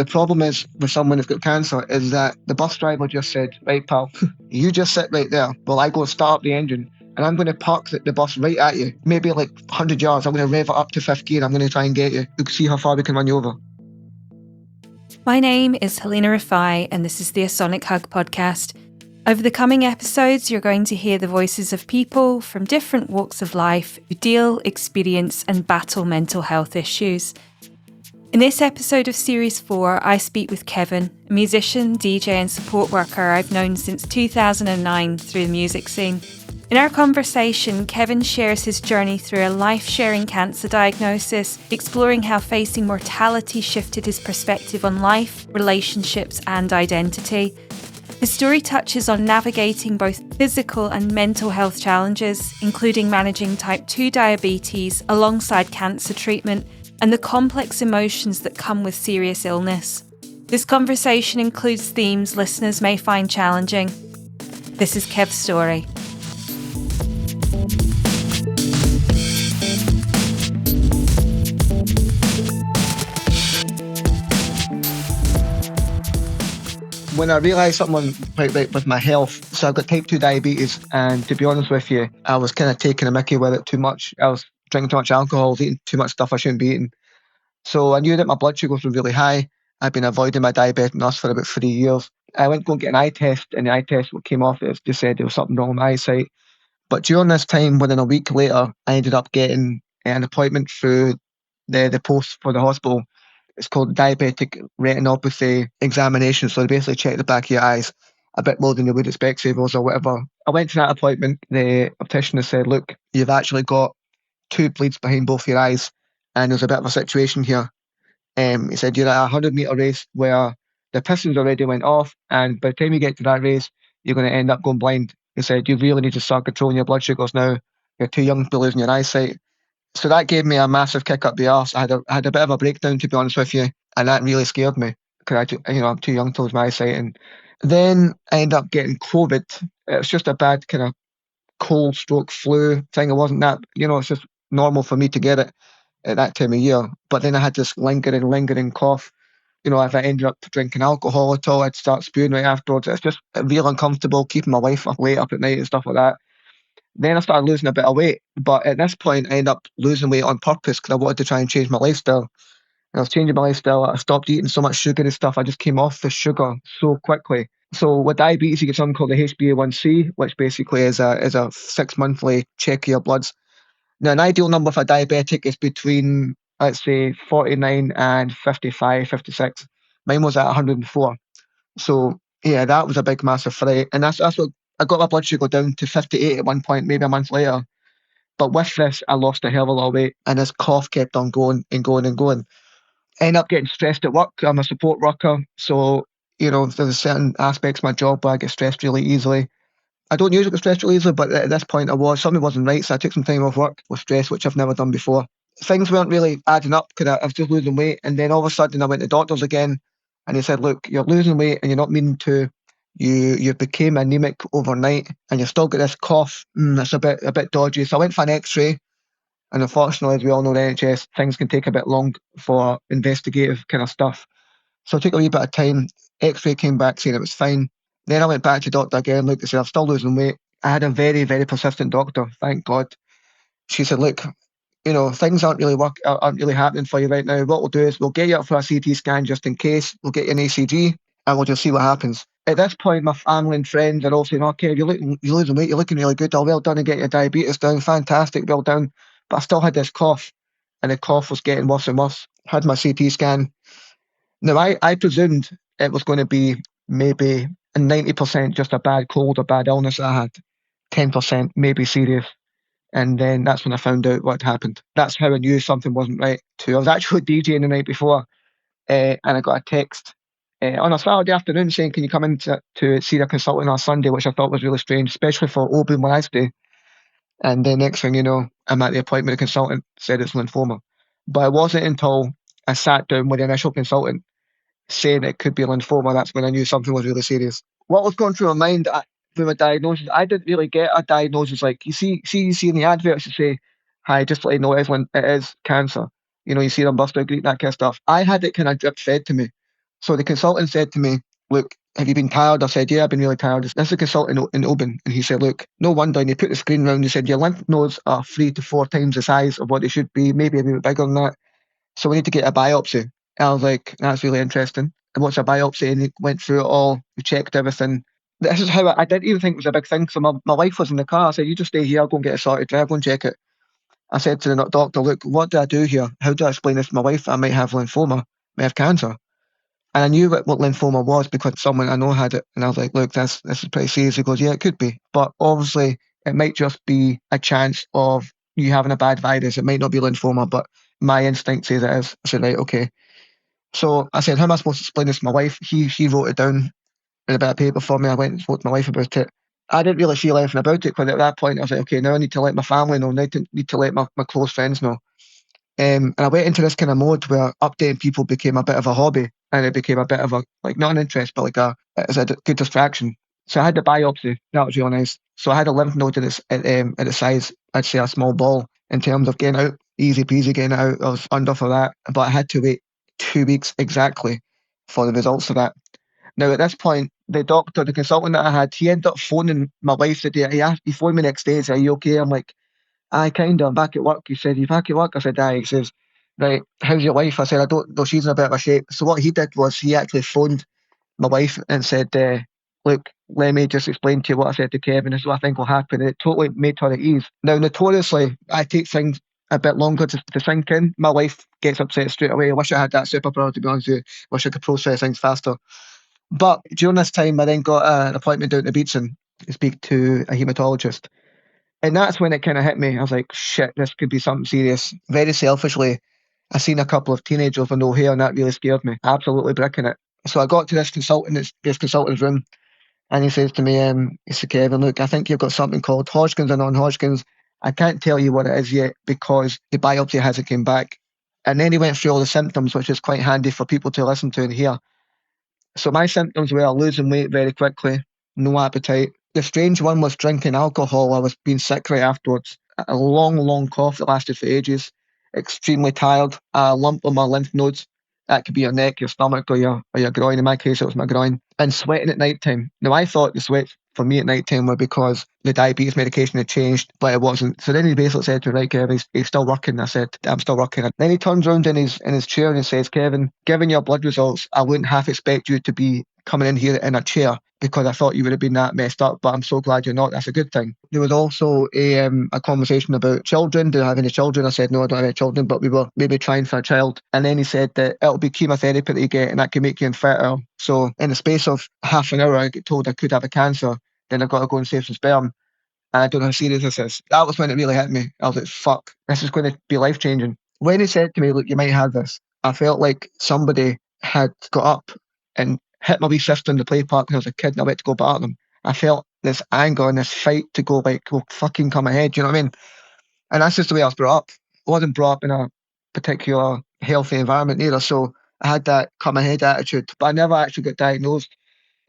The problem is with someone who's got cancer is that the bus driver just said, right, pal, you just sit right there while I go start up the engine and I'm going to park the bus right at you, maybe like 100 yards. I'm going to rev it up to fifth gear. I'm going to try and get you. We'll see how far we can run you over. My name is Helena Rafai, and this is the A Sonic Hug podcast. Over the coming episodes, you're going to hear the voices of people from different walks of life who deal, experience, and battle mental health issues. In this episode of Series 4, I speak with Kevin, a musician, DJ, and support worker I've known since 2009 through the music scene. In our conversation, Kevin shares his journey through a life-sharing cancer diagnosis, exploring how facing mortality shifted his perspective on life, relationships, and identity. His story touches on navigating both physical and mental health challenges, including managing type 2 diabetes alongside cancer treatment and the complex emotions that come with serious illness. This conversation includes themes listeners may find challenging. This is Kev's story. When I realised something wasn't quite right with my health, so I've got type 2 diabetes, and to be honest with you, I was kind of taking a mickey with it too much. I was drinking too much alcohol, eating too much stuff I shouldn't be eating. So I knew that my blood sugars were really high. I'd been avoiding my diabetic nurse for about 3 years. I went to go and get an eye test, and the eye test, what came off, it just said there was something wrong with my eyesight. But during this time, within a week later, I ended up getting an appointment through the post for the hospital. It's called diabetic retinopathy examination. So they basically check the back of your eyes a bit more than they would at Specsavers or whatever. I went to that appointment. The optician said, look, you've actually got 2 bleeds behind both your eyes, and there's a bit of a situation here. He said, you're at a 100-metre race where the pistons already went off, and by the time you get to that race, you're going to end up going blind. He said, you really need to start controlling your blood sugars now. You're too young to be losing your eyesight. So that gave me a massive kick up the arse. I had a bit of a breakdown, to be honest with you, and that really scared me because I'm too young to lose my eyesight. And then I ended up getting COVID. It was just a bad kind of cold stroke flu thing. It wasn't that, it's just normal for me to get it at that time of year. But then I had this lingering cough. If I ended up drinking alcohol at all, I'd start spewing right afterwards. It's just real uncomfortable, keeping my wife up late up at night and stuff like that. Then I started losing a bit of weight, but at this point I ended up losing weight on purpose because I wanted to try and change my lifestyle. And I was changing my lifestyle. I stopped eating so much sugar and stuff. I just came off the sugar so quickly. So with diabetes, you get something called the HbA1c, which basically is a 6-monthly check of your bloods. Now, an ideal number for a diabetic is between, let's say, 49 and 55, 56. Mine was at 104. So yeah, that was a big, massive fright. And that's what I got my blood sugar down to 58 at one point, maybe a month later. But with this, I lost a hell of a lot of weight, and this cough kept on going and going and going. I ended up getting stressed at work. I'm a support worker, so there's certain aspects of my job where I get stressed really easily. I don't usually get stressed really easily, but at this point something wasn't right, so I took some time off work with stress, which I've never done before. Things weren't really adding up because I was just losing weight, and then all of a sudden I went to doctors again, and they said, look, you're losing weight and you're not meaning to. You became anemic overnight, and you've still got this cough. That's a bit dodgy. So I went for an X-ray, and unfortunately, as we all know, the NHS, things can take a bit long for investigative kind of stuff. So it took a wee bit of time. X-ray came back saying it was fine. Then I went back to doctor again. Look, they said I'm still losing weight. I had a very, very persistent doctor. Thank God. She said, look, things aren't really happening for you right now. What we'll do is we'll get you up for a CT scan just in case. We'll get you an ECG, and we'll just see what happens. At this point, my family and friends are all saying, okay, you're losing weight, you're looking really good. Oh, well done to get your diabetes down. Fantastic, well done. But I still had this cough, and the cough was getting worse and worse. Had my CT scan. Now, I presumed it was going to be maybe 90% just a bad cold or bad illness I had. 10% maybe serious. And then that's when I found out what happened. That's how I knew something wasn't right too. I was actually DJing the night before, and I got a text on a Saturday afternoon saying, can you come in to see a consultant on a Sunday, which I thought was really strange, especially for Oban where I stay. And then next thing you know, I'm at the appointment, the consultant said it's lymphoma. But it wasn't until I sat down with the initial consultant saying it could be lymphoma, that's when I knew something was really serious. What was going through my mind with my diagnosis, I didn't really get a diagnosis like you see in the adverts to say, hi, just to let you know it is cancer. You see them bust out greet, that kind of stuff. I had it kind of drip fed to me. So the consultant said to me, look, have you been tired? I said, yeah, I've been really tired. This is a consultant in Oban. And he said, look, no wonder. And he put the screen round. He said, your lymph nodes are 3 to 4 times the size of what they should be, maybe a bit bigger than that. So we need to get a biopsy. And I was like, that's really interesting. And what's a biopsy? And he went through it all. We checked everything. This is how I didn't even think it was a big thing. So my wife was in the car. I said, you just stay here. I'll go and get it sorted. I'll go and check it. I said to the doctor, look, what do I do here? How do I explain this to my wife? I might have lymphoma, may have cancer. And I knew what lymphoma was because someone I know had it. And I was like, look, this is pretty serious. He goes, yeah, it could be. But obviously, it might just be a chance of you having a bad virus. It might not be lymphoma, but my instinct says it is. I said, right, okay. So I said, how am I supposed to explain this to my wife? She wrote it down in a bit of paper for me. I went and spoke to my wife about it. I didn't really feel anything about it because at that point I was like, okay, now I need to let my family know. Now I need to let my close friends know. And I went into this kind of mode where updating people became a bit of a hobby, and it became a bit of a, like, not an interest, but like as a good distraction. So I had the biopsy. That was really nice. So I had a lymph node at the size, I'd say a small ball in terms of getting out, easy peasy getting out. I was under for that, but I had to wait 2 weeks exactly for the results of that. Now at this point, the doctor, the consultant that I had, he ended up phoning my wife the day. He phoned me next day and said, "Are you okay?" I'm like, I kind of, I'm back at work. He said, "You back at work?" I said, aye. He says, right, how's your wife? I said, I don't know, she's in a bit of a shape. So what he did was he actually phoned my wife and said, look, let me just explain to you what I said to Kevin. This is what I think will happen. And it totally made her at ease. Now, notoriously, I take things a bit longer to sink in. My wife gets upset straight away. I wish I had that superpower, to be honest with you. Wish I could process things faster. But during this time, I then got an appointment down to Beatson to speak to a haematologist. And that's when it kind of hit me. I was like, shit, this could be something serious. Very selfishly, I seen a couple of teenagers with no hair, and that really scared me. Absolutely bricking it. So I got to this consultant's room, and he says to me, he said, Kevin, look, I think you've got something called Hodgkin's or non-Hodgkin's. I can't tell you what it is yet because the biopsy hasn't come back. And then he went through all the symptoms, which is quite handy for people to listen to and hear. So my symptoms were losing weight very quickly, no appetite. The strange one was drinking alcohol. I was being sick right afterwards. A long, long cough that lasted for ages. Extremely tired. A lump on my lymph nodes. That could be your neck, your stomach, or your groin. In my case, it was my groin. And sweating at night time. Now, I thought the sweats for me at night time were because the diabetes medication had changed, but it wasn't. So then he basically said to me, right, Kevin, he's still working. I said, I'm still working. And then he turns around in his chair and he says, Kevin, given your blood results, I wouldn't half expect you to be coming in here in a chair because I thought you would have been that messed up, but I'm so glad you're not. That's a good thing. There was also a conversation about children. Do I have any children? I said, no, I don't have any children, but we were maybe trying for a child. And then he said that it'll be chemotherapy that you get and that can make you infertile. So in the space of half an hour, I get told I could have a cancer. Then I've got to go and save some sperm. And I don't know how serious this is. That was when it really hit me. I was like, fuck, this is going to be life changing. When he said to me, look, you might have this, I felt like somebody had got up and hit my wee sister in the play park when I was a kid and I went to go batter them. I felt this anger and this fight to go, like, go fucking come ahead. Do you know what I mean? And that's just the way I was brought up. I wasn't brought up in a particular healthy environment either. So I had that come ahead attitude, but I never actually got diagnosed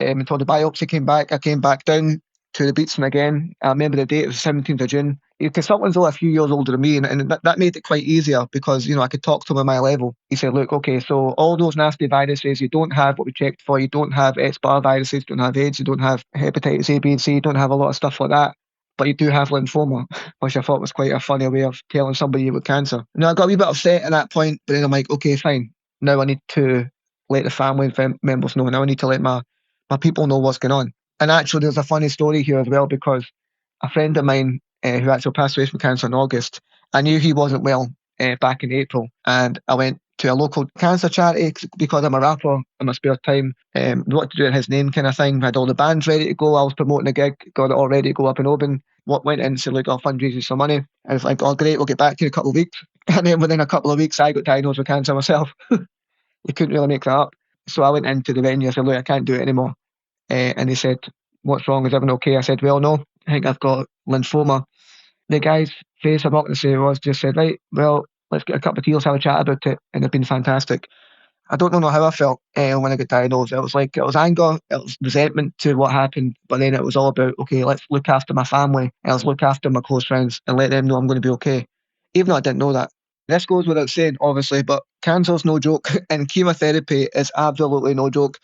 until the biopsy came back. I came back down to the Beatson again. I remember the date, it was the 17th of June. Because someone's only a few years older than me, and that made it quite easier because, I could talk to him at my level. He said, look, okay, so all those nasty viruses, you don't have what we checked for. You don't have Epstein viruses, you don't have AIDS, you don't have hepatitis A, B, and C, you don't have a lot of stuff like that. But you do have lymphoma, which I thought was quite a funny way of telling somebody with cancer. Now, I got a wee bit upset at that point, but then I'm like, okay, fine. Now I need to let the family members know. Now I need to let my people know what's going on. And actually, there's a funny story here as well because a friend of mine who actually passed away from cancer in August, I knew he wasn't well back in April, and I went to a local cancer charity because I'm a rapper in my spare time. What to do in his name kind of thing. I had all the bands ready to go. I was promoting a gig, got it all ready to go up in Oban. Went in and said, look, I'll fundraise you some money. And I was like, oh, great, we'll get back to you in a couple of weeks. And then within a couple of weeks, I got diagnosed with cancer myself. You couldn't really make that up. So I went into the venue. I said, look, I can't do it anymore. And he said, what's wrong? Is everything okay? I said, well, no, I think I've got lymphoma. The guy's face, I'm not going to say it was, just said, right, well, let's get a cup of tea, let's have a chat about it. And it's been fantastic. I don't know how I felt when I got diagnosed. It was anger, it was resentment to what happened, but then it was all about, okay, let's look after my family and let's look after my close friends and let them know I'm going to be okay. Even though I didn't know that. This goes without saying, obviously, but cancer's no joke, and chemotherapy is absolutely no joke.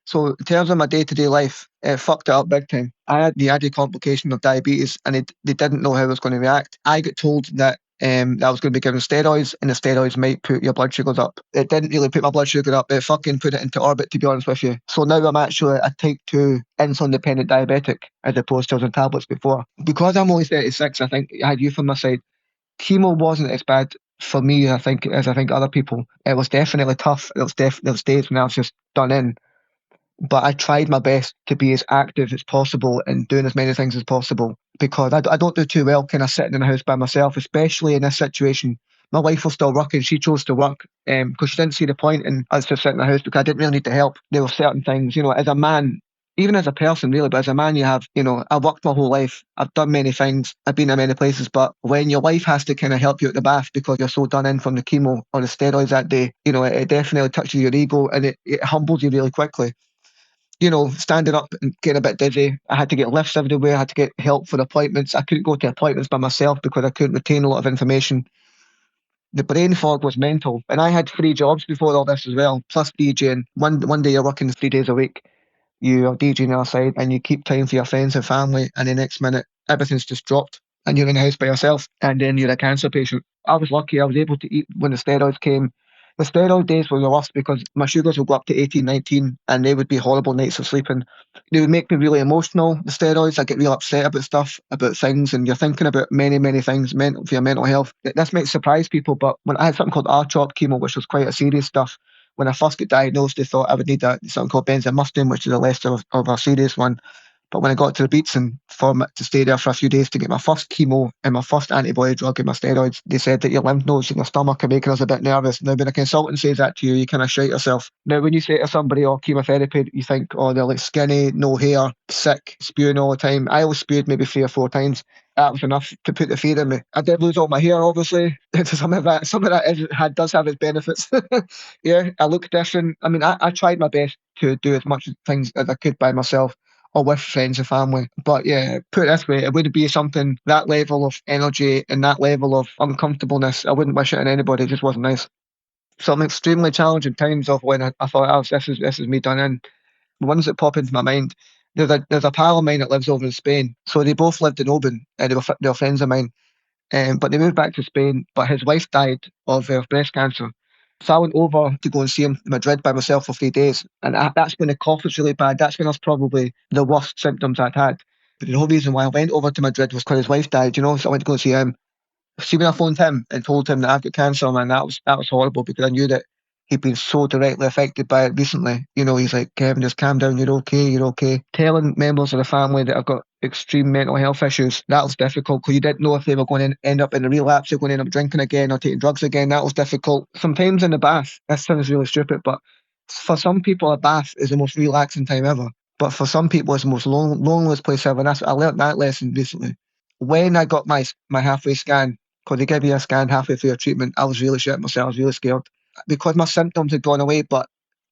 So in terms of my day-to-day life, it fucked it up big time. I had the added complication of diabetes, and they didn't know how I was going to react. I got told that I was going to be given steroids, and the steroids might put your blood sugars up. It didn't really put my blood sugar up. It fucking put it into orbit, to be honest with you. So now I'm actually a type 2 insulin-dependent diabetic, as opposed to I was on tablets before. Because I'm only 36, I think I had you from my side. Chemo wasn't as bad for me, as I think other people. It was definitely tough. There was days when I was just done in, but I tried my best to be as active as possible and doing as many things as possible, because I don't do too well kind of sitting in the house by myself, especially in this situation. My wife was still working. She chose to work because she didn't see the point in us just sitting in the house, because I didn't really need the help. There were certain things, as a man, even as a person really, but as a man, I've worked my whole life. I've done many things. I've been in many places, but when your wife has to kind of help you out the bath because you're so done in from the chemo or the steroids that day, it definitely touches your ego, and it humbles you really quickly. Standing up and getting a bit dizzy. I had to get lifts everywhere. I had to get help for appointments. I couldn't go to appointments by myself because I couldn't retain a lot of information. The brain fog was mental. And I had 3 jobs before all this as well, plus DJing. One day you're working 3 days a week. You are DJing outside and you keep time for your friends and family, and the next minute everything's just dropped and you're in the house by yourself, and then you're a cancer patient. I was lucky. I was able to eat when the steroids came. The steroid days were the worst because my sugars would go up to 18, 19, and they would be horrible nights of sleeping. They would make me really emotional, the steroids. I get real upset about stuff, about things, and you're thinking about many, many things for your mental health. This might surprise people, but when I had something called R-CHOP chemo, which was quite a serious stuff, when I first got diagnosed, they thought I would need something called benzimustine, which is a less of a serious one. But when I got to the beats and for me to stay there for a few days to get my first chemo and my first antibody drug and my steroids, they said that your lymph nodes in your stomach are making us a bit nervous. Now, when a consultant says that to you, you kind of shite yourself. Now, when you say to somebody, oh, chemotherapy, you think, oh, they're like skinny, no hair, sick, spewing all the time. I always spewed maybe 3 or 4 times. That was enough to put the fear in me. I did lose all my hair, obviously. Some of that does have its benefits. Yeah, I look different. I mean, I tried my best to do as much things as I could by myself or with friends and family. But yeah, put it this way, it wouldn't be something, that level of energy and that level of uncomfortableness, I wouldn't wish it on anybody. It just wasn't nice. Some extremely challenging times of when I thought, oh, this is me done in. The ones that pop into my mind, there's a pal of mine that lives over in Spain. So they both lived in Oban, and they were friends of mine. But they moved back to Spain, but his wife died of breast cancer. So I went over to go and see him in Madrid by myself for 3 days. And that's when the cough was really bad. That's when I was probably the worst symptoms I'd had. But the whole reason why I went over to Madrid was because his wife died, so I went to go and see him. See, when I phoned him and told him that I've got cancer, man, that was horrible, because I knew that he'd been so directly affected by it recently. He's like, Kevin, just calm down, you're okay, you're okay. Telling members of the family that I've got extreme mental health issues, that was difficult, because you didn't know if they were going to end up in a relapse, or going to end up drinking again or taking drugs again. That was difficult. Sometimes in the bath, this sounds really stupid, but for some people, a bath is the most relaxing time ever. But for some people, it's the most loneliest place ever. And I learned that lesson recently. When I got my halfway scan, because they give you a scan halfway through your treatment, I was really shit myself. I was really scared because my symptoms had gone away, but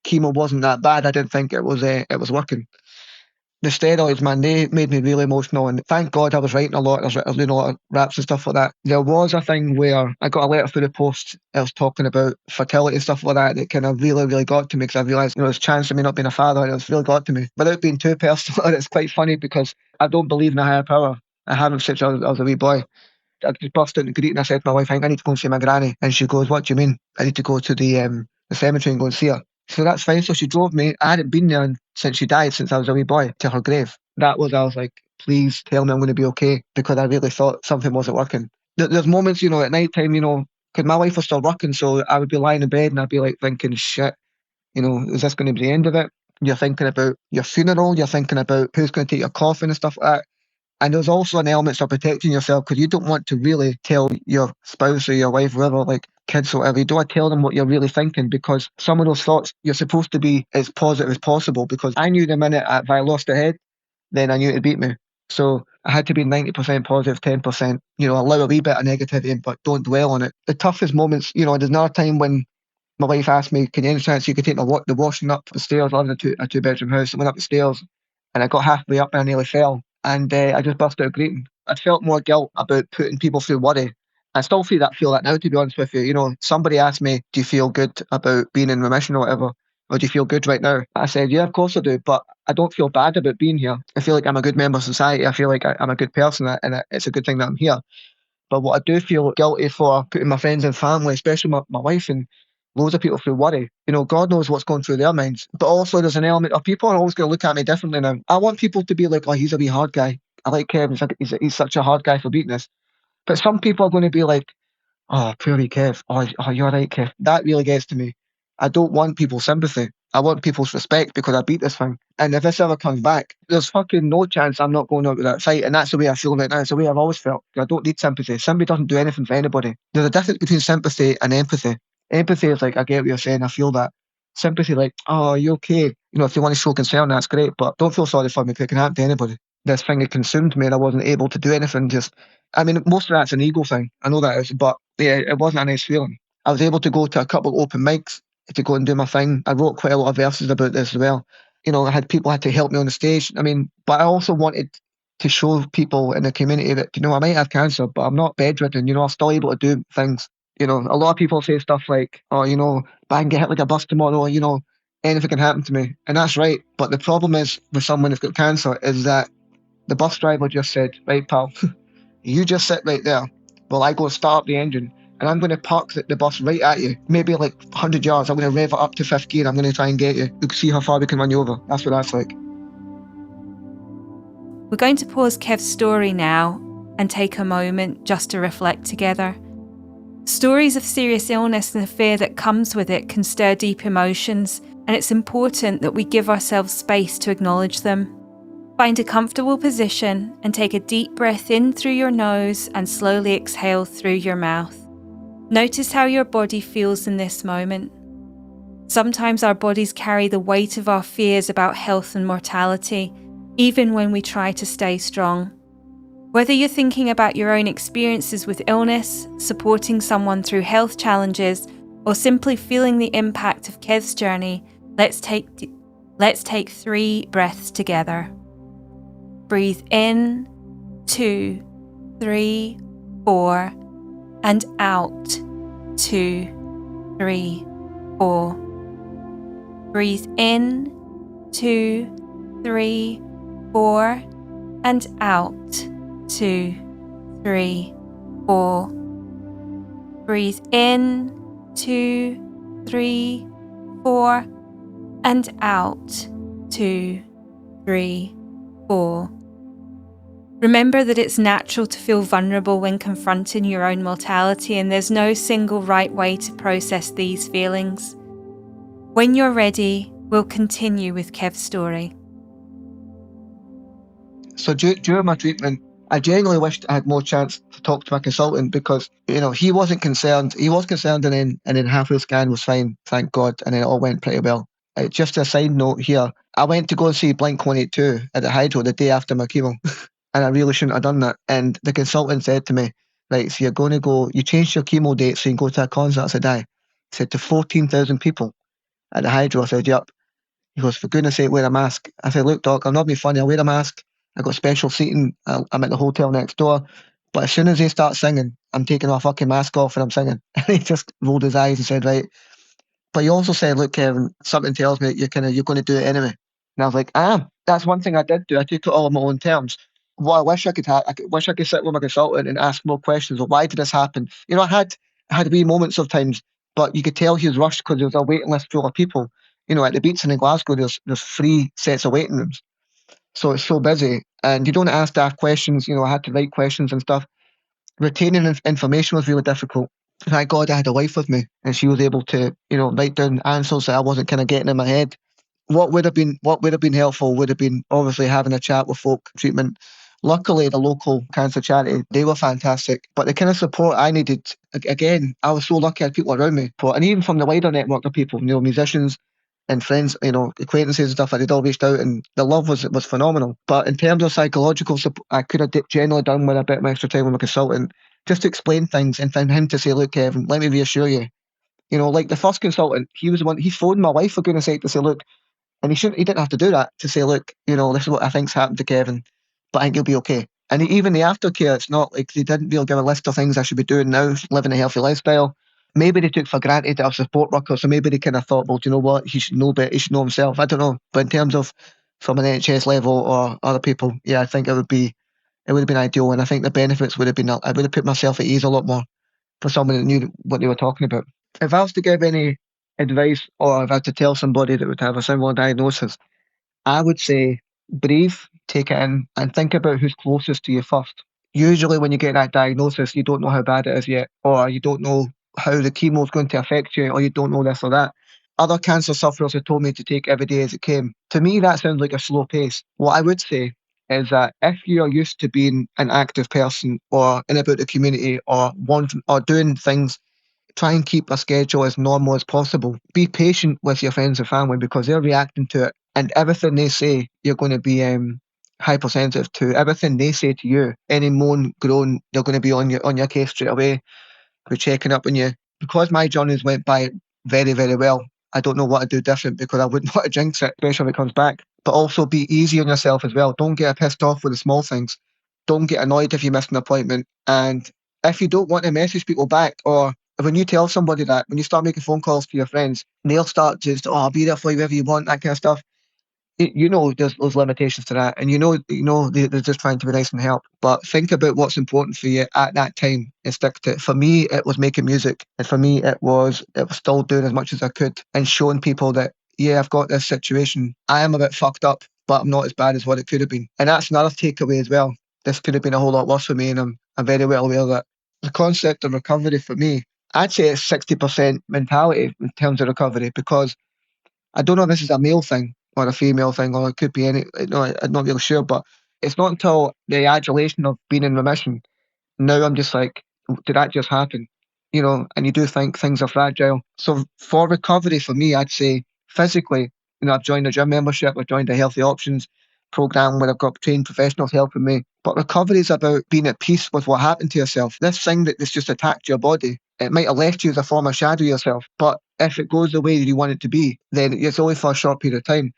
chemo wasn't that bad. I didn't think it was working. The steroids, man, they made me really emotional, and thank God I was writing a lot. I was doing a lot of raps and stuff like that. There was a thing where I got a letter through the post. I was talking about fertility and stuff like that. That kind of really, really got to me, because I realised, there's a chance of me not being a father, and it's really got to me. Without being too personal, it's quite funny because I don't believe in a higher power. I haven't since I was a wee boy. I just burst out into greeting. I said to my wife, I think I need to go and see my granny. And she goes, what do you mean? I need to go to the cemetery and go and see her. So that's fine. So she drove me. I hadn't been there since she died, since I was a wee boy, to her grave. I was like, please tell me I'm going to be okay, because I really thought something wasn't working. There's moments, at night time, because my wife was still working, so I would be lying in bed and I'd be like thinking, shit, is this going to be the end of it? You're thinking about your funeral. You're thinking about who's going to take your coffin and stuff like that. And there's also an element of protecting yourself, because you don't want to really tell your spouse or your wife, whoever, like kids or whatever, you don't want to tell them what you're really thinking, because some of those thoughts, you're supposed to be as positive as possible. Because I knew the minute if I lost the head, then I knew it'd beat me. So I had to be 90% positive, 10%, allow a wee bit of negativity, but don't dwell on it. The toughest moments, there's another time when my wife asked me, can you any chance you could take the washing up the stairs? I live in a two-bedroom house. I went up the stairs and I got halfway up and I nearly fell. And I just burst out greeting. I'd felt more guilt about putting people through worry I still feel that now, to be honest with you. You know, somebody asked me, do you feel good about being in remission or whatever? Or do you feel good right now? I said, yeah, of course I do, but I don't feel bad about being here. I feel like I'm a good member of society. I feel like I'm a good person, and it's a good thing that I'm here. But what I do feel guilty for putting my friends and family, especially my wife and loads of people, through worry. You know, God knows what's going through their minds. But also there's an element of people are always going to look at me differently now. I want people to be like, oh, he's a wee hard guy. I like Kevin. He's such a hard guy for beating us. But some people are going to be like, oh, poor wee Kev. Oh, you're right, Kev. That really gets to me. I don't want people's sympathy. I want people's respect because I beat this thing. And if this ever comes back, there's fucking no chance I'm not going out with that fight. And that's the way I feel right now. It's the way I've always felt. I don't need sympathy. Sympathy doesn't do anything for anybody. There's a difference between sympathy and empathy. Empathy is like, I get what you're saying. I feel that. Sympathy, like, oh, are you okay? You know, if you want to show concern, that's great. But don't feel sorry for me because it can happen to anybody. This thing had consumed me and I wasn't able to do anything. I mean, most of that's an ego thing. I know that is. But yeah, it wasn't a nice feeling. I was able to go to a couple of open mics to go and do my thing. I wrote quite a lot of verses about this as well. You know, I had people had to help me on the stage. I mean, but I also wanted to show people in the community that, you know, I might have cancer, but I'm not bedridden. You know, I'm still able to do things. You know, a lot of people say stuff like, oh, you know, but I can get hit like a bus tomorrow, you know, anything can happen to me. And that's right. But the problem is with someone who's got cancer is that the bus driver just said, right, pal, you just sit right there while I go start up the engine and I'm going to park the bus right at you, maybe like 100 yards. I'm going to rev it up to fifth gear. I'm going to try and get you. We can see how far we can run you over. That's what that's like. We're going to pause Kev's story now and take a moment just to reflect together. Stories of serious illness and the fear that comes with it can stir deep emotions, and it's important that we give ourselves space to acknowledge them. Find a comfortable position and take a deep breath in through your nose and slowly exhale through your mouth. Notice how your body feels in this moment. Sometimes our bodies carry the weight of our fears about health and mortality, even when we try to stay strong. Whether you're thinking about your own experiences with illness, supporting someone through health challenges, or simply feeling the impact of Kev's journey, let's take 3 breaths together. Breathe in, 2, 3, 4, and out, 2, 3, 4. Breathe in, 2, 3, 4, and out, 2, 3, 4. Breathe in, 2, 3, 4, and out, 2, 3, 4. Remember that it's natural to feel vulnerable when confronting your own mortality, and there's no single right way to process these feelings. When you're ready, we'll continue with Kev's story. So during my treatment, I genuinely wished I had more chance to talk to my consultant because, you know, he wasn't concerned. He was concerned and then halfway the scan was fine, thank God, and then it all went pretty well. Just a side note here, I went to go and see Blink-182 at the Hydro the day after my chemo, and I really shouldn't have done that. And the consultant said to me, right, so you're going to go, you changed your chemo date so you can go to a concert. I said, aye. He said, to 14,000 people at the Hydro. I said, yep. He goes, for goodness sake, wear a mask. I said, look, doc, I'm not being funny. I'll wear a mask. I got special seating. I'm at the hotel next door. But as soon as they start singing, I'm taking my fucking mask off and I'm singing. And he just rolled his eyes and said, right. But he also said, look, Kevin, something tells me that you're going to do it anyway. And I was like, I am. That's one thing I did do. I took it all on my own terms. What I wish I could have, wish I could sit with my consultant and ask more questions. Well, why did this happen? You know, I had wee moments of times, but you could tell he was rushed because there was a waiting list full of people. You know, at the Beats in Glasgow, there's 3 sets of waiting rooms. So it's so busy. And you don't ask daft questions. You know, I had to write questions and stuff. Retaining information was really difficult. Thank God I had a wife with me and she was able to, you know, write down answers that I wasn't kind of getting in my head. What would have been helpful would have been obviously having a chat with folk treatment. Luckily, the local cancer charity, they were fantastic. But the kind of support I needed, again, I was so lucky I had people around me. And even from the wider network of people, you know, musicians and friends, you know, acquaintances and stuff, like they'd all reached out and the love was phenomenal. But in terms of psychological support, I could have generally done with a bit of extra time with my consultant just to explain things and for him to say, look, Kevin, let me reassure you. You know, like the first consultant, he was the one, he phoned my wife for goodness sake to say, look, and he didn't have to do that, to say, look, you know, this is what I think's happened to Kevin, but I think he'll be okay. And even the aftercare, it's not like they didn't really give a list of things I should be doing now, living a healthy lifestyle. Maybe they took for granted that I was a support worker, so maybe they kind of thought, well, do you know what, he should know better, he should know himself. I don't know. But in terms of from an NHS level or other people, yeah, I think it would have been ideal, and I think the benefits would have been, I would have put myself at ease a lot more for someone that knew what they were talking about. If I was to give any advice, or if I had to tell somebody that would have a similar diagnosis, I would say breathe, take it in, and think about who's closest to you first. Usually, when you get that diagnosis, you don't know how bad it is yet, or you don't know how the chemo is going to affect you, or you don't know this or that. Other cancer sufferers have told me to take every day as it came. To me, that sounds like a slow pace. What I would say is that if you are used to being an active person or in about the community or wanting or doing things, try and keep a schedule as normal as possible. Be patient with your friends and family because they're reacting to it, and everything they say, you're going to be hypersensitive to. Everything they say to you, any moan, groan, they're going to be on your case straight away. We're checking up on you. Because my journeys went by very, very well, I don't know what to do different because I wouldn't want to jinx it, especially when it comes back. But also be easy on yourself as well. Don't get pissed off with the small things. Don't get annoyed if you miss an appointment. And if you don't want to message people back, or when you tell somebody that, when you start making phone calls to your friends, they'll start just, oh, I'll be there for you wherever you want, that kind of stuff. You know there's limitations to that, and they're just trying to be nice and help. But think about what's important for you at that time and stick to it. For me, it was making music, and for me, it was still doing as much as I could and showing people that yeah, I've got this situation. I am a bit fucked up, but I'm not as bad as what it could have been. And that's another takeaway as well. This could have been a whole lot worse for me, and I'm very well aware of that. The concept of recovery for me, I'd say it's 60% mentality in terms of recovery because I don't know if this is a male thing or a female thing, or it could be any. I'm not really sure, but it's not until the adulation of being in remission. Now I'm just like, did that just happen? And you do think things are fragile. So for recovery, for me, I'd say physically, I've joined a gym membership, I've joined a healthy options program where I've got trained professionals helping me. But recovery is about being at peace with what happened to yourself. This thing that's just attacked your body, it might have left you as a former shadow of yourself. But if it goes the way that you want it to be, then it's only for a short period of time.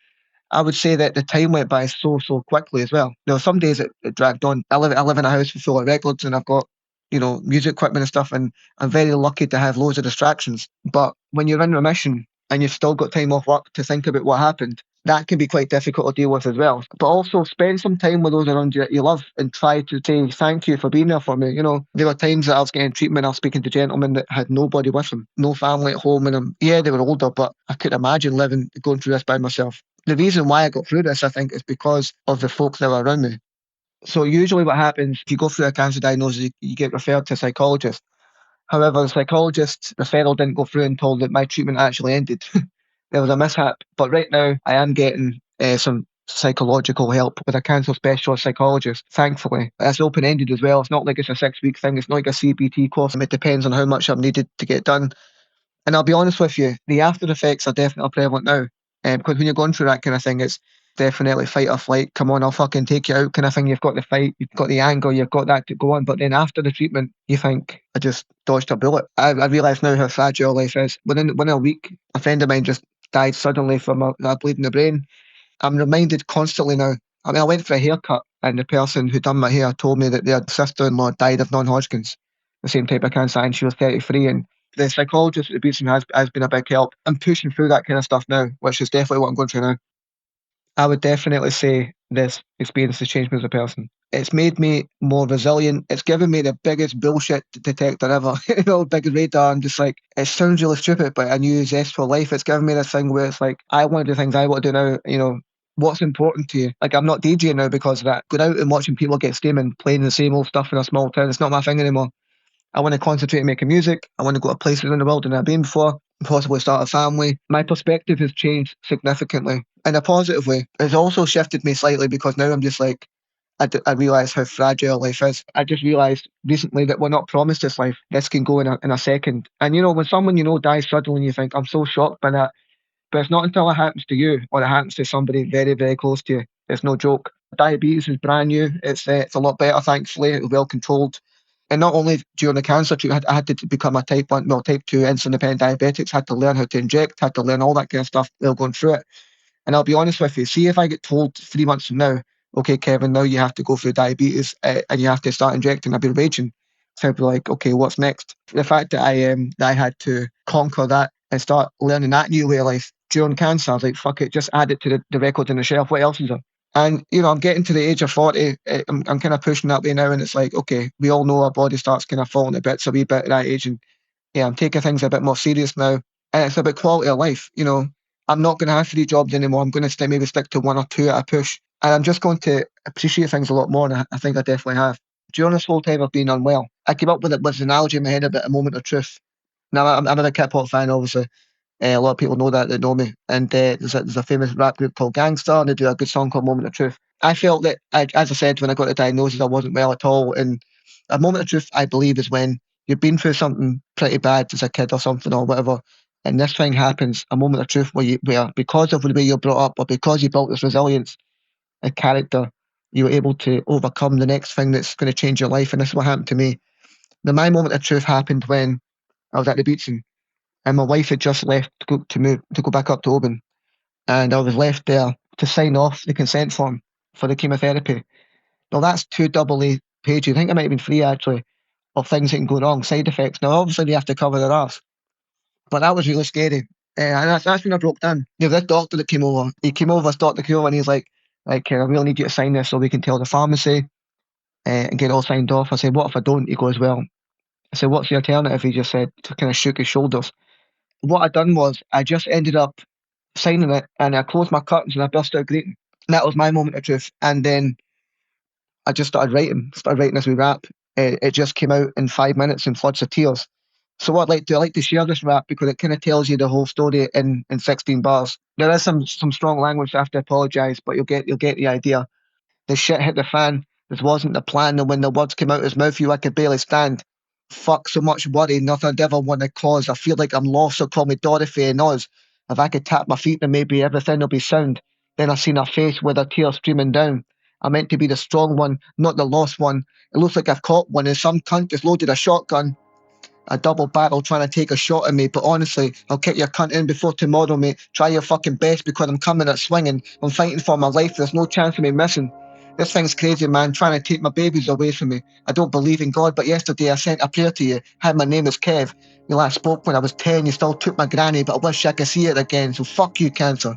I would say that the time went by so quickly as well. Some days it dragged on. I live in a house full of records, and I've got music equipment and stuff, and I'm very lucky to have loads of distractions. But when you're in remission and you've still got time off work to think about what happened, that can be quite difficult to deal with as well. But also spend some time with those around you that you love and try to say thank you for being there for me. There were times that I was getting treatment, I was speaking to gentlemen that had nobody with them, no family at home, and yeah, they were older, but I couldn't imagine going through this by myself. The reason why I got through this, I think, is because of the folks that were around me. So usually what happens, if you go through a cancer diagnosis, you get referred to a psychologist. However, the psychologist referral didn't go through until that my treatment actually ended. There was a mishap. But right now, I am getting some psychological help with a cancer specialist psychologist, thankfully. It's open-ended as well. It's not like it's a 6-week thing. It's not like a CBT course. It depends on how much I'm needed to get done. And I'll be honest with you, the after effects are definitely prevalent now. Because when you're going through that kind of thing, it's definitely fight or flight. Come on, I'll fucking take you out kind of thing. You've got the fight, you've got the anger, you've got that to go on. But then after the treatment, you think, I just dodged a bullet. I realise now how fragile life is. Within a week, a friend of mine just died suddenly from a bleed in the brain. I'm reminded constantly now. I mean, I went for a haircut, and the person who done my hair told me that their sister-in-law died of non-Hodgkin's, the same type of cancer, and she was 33. And the psychologist at the Beatson has been a big help. I'm pushing through that kind of stuff now, which is definitely what I'm going through now. I would definitely say this experience has changed me as a person. It's made me more resilient. It's given me the biggest bullshit detector ever. Biggest radar. I'm just like, it sounds really stupid, but a new zest for life. It's given me this thing where it's like, I want to do things I want to do now. What's important to you? Like, I'm not DJing now because of that. Going out and watching people get steaming, playing the same old stuff in a small town, it's not my thing anymore. I want to concentrate on making music. I want to go to places in the world that I've been before, possibly start a family. My perspective has changed significantly in a positive way. It's also shifted me slightly because now I'm just like, I realise how fragile life is. I just realised recently that we're not promised this life. This can go in a second. And when someone dies suddenly, you think, I'm so shocked by that. But it's not until it happens to you or it happens to somebody very, very close to you. It's no joke. Diabetes is brand new. It's a lot better, thankfully. It's well controlled. And not only during the cancer treatment, I had to become a type 2 insulin-dependent diabetic. Had to learn how to inject, had to learn all that kind of stuff while going through it. And I'll be honest with you, see if I get told 3 months from now, okay, Kevin, now you have to go through diabetes and you have to start injecting. I'd be raging. So I'd be like, okay, what's next? The fact that I had to conquer that and start learning that new way of life during cancer, I was like, fuck it, just add it to the records on the shelf. What else is there? And, I'm getting to the age of 40. I'm kind of pushing that way now. And it's like, okay, we all know our body starts kind of falling to bits a wee bit at that age. And yeah, I'm taking things a bit more serious now. And it's about quality of life. I'm not going to have 3 jobs anymore. I'm going to maybe stick to 1 or 2 at a push. And I'm just going to appreciate things a lot more. And I think I definitely have. During this whole time of being unwell, I came up with an analogy in my head about a moment of truth. Now, I'm a Kip Hop fan, obviously. A lot of people know that know me. And there's a famous rap group called Gangstar, and they do a good song called Moment of Truth. I felt that, as I said, when I got the diagnosis, I wasn't well at all. And a moment of truth, I believe, is when you've been through something pretty bad as a kid or something or whatever, and this thing happens, a moment of truth where because of the way you're brought up or because you built this resilience and character, you're able to overcome the next thing that's going to change your life. And this is what happened to me. Now, my moment of truth happened when I was at the beach and my wife had just left to go back up to Oban, and I was left there to sign off the consent form for the chemotherapy. Now that's 2 AA pages. I think it might have been 3 actually, of things that can go wrong, side effects. Now obviously they have to cover their arse, but that was really scary. And that's when I broke down. This doctor that came over, Dr. Cool, and he's like, I really need you to sign this so we can tell the pharmacy and get it all signed off. I said, what if I don't? He goes, well, I said, what's the alternative? He just said, to kind of shook his shoulders. What I done was I just ended up signing it and I closed my curtains and I burst out greeting. And that was my moment of truth. And then I just started writing as we rap. It just came out in 5 minutes in floods of tears. So what I like to share this rap because it kind of tells you the whole story in 16 bars. There is some strong language, so I have to apologise, but you'll get the idea. The shit hit the fan. This wasn't the plan, and when the words came out his mouth, I could barely stand. Fuck, so much worry, nothing I'd ever want to cause. I feel like I'm lost, so call me Dorothy and Oz. If I could tap my feet, then maybe everything will be sound. Then I seen her face with her tears streaming down. I meant to be the strong one, not the lost one. It looks like I've caught one, and some cunt just loaded a shotgun. A double barrel trying to take a shot at me, but honestly, I'll kick your cunt in before tomorrow, mate. Try your fucking best because I'm coming at swinging. I'm fighting for my life. There's no chance of me missing. This thing's crazy, man, trying to take my babies away from me. I don't believe in God, but yesterday I sent a prayer to you. Hi, my name is Kev. You last spoke when I was 10. You still took my granny, but I wish I could see it again. So fuck you, cancer.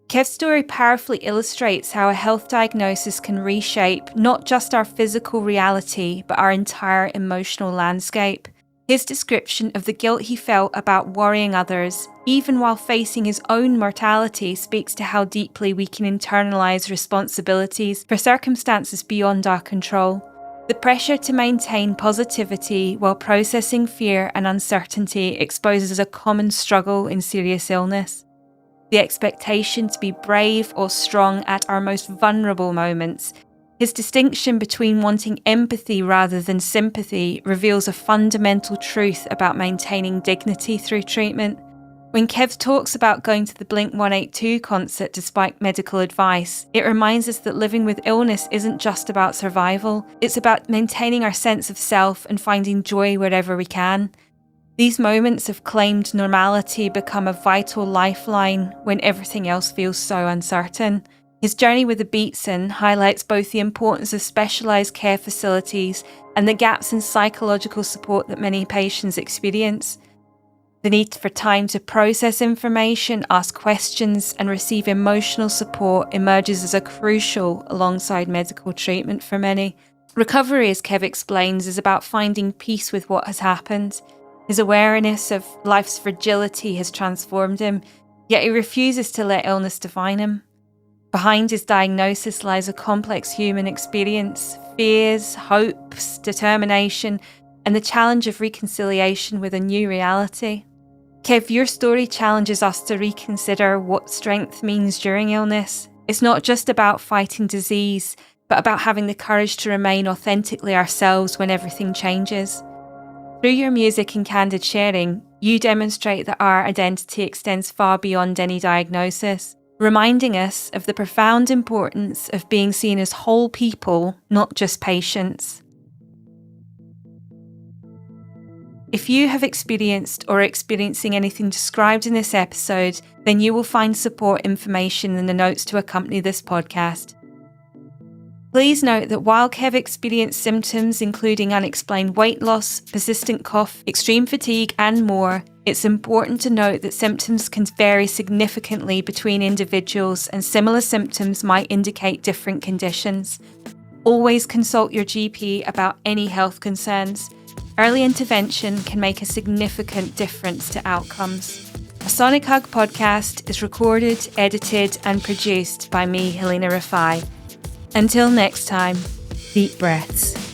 Kev's story powerfully illustrates how a health diagnosis can reshape not just our physical reality, but our entire emotional landscape. His description of the guilt he felt about worrying others, even while facing his own mortality, speaks to how deeply we can internalise responsibilities for circumstances beyond our control. The pressure to maintain positivity while processing fear and uncertainty exposes a common struggle in serious illness. The expectation to be brave or strong at our most vulnerable moments. His distinction between wanting empathy rather than sympathy reveals a fundamental truth about maintaining dignity through treatment. When Kev talks about going to the Blink-182 concert despite medical advice, it reminds us that living with illness isn't just about survival, it's about maintaining our sense of self and finding joy wherever we can. These moments of claimed normality become a vital lifeline when everything else feels so uncertain. His journey with the Beatson highlights both the importance of specialised care facilities and the gaps in psychological support that many patients experience. The need for time to process information, ask questions, and receive emotional support emerges as a crucial alongside medical treatment for many. Recovery, as Kev explains, is about finding peace with what has happened. His awareness of life's fragility has transformed him, yet he refuses to let illness define him. Behind his diagnosis lies a complex human experience, fears, hopes, determination, and the challenge of reconciliation with a new reality. Kev, your story challenges us to reconsider what strength means during illness. It's not just about fighting disease, but about having the courage to remain authentically ourselves when everything changes. Through your music and candid sharing, you demonstrate that our identity extends far beyond any diagnosis, reminding us of the profound importance of being seen as whole people, not just patients. If you have experienced or are experiencing anything described in this episode, then you will find support information in the notes to accompany this podcast. Please note that while Kev experienced symptoms including unexplained weight loss, persistent cough, extreme fatigue, and more, it's important to note that symptoms can vary significantly between individuals and similar symptoms might indicate different conditions. Always consult your GP about any health concerns. Early intervention can make a significant difference to outcomes. A Sonic Hug podcast is recorded, edited, and produced by me, Helena Rafai. Until next time, deep breaths.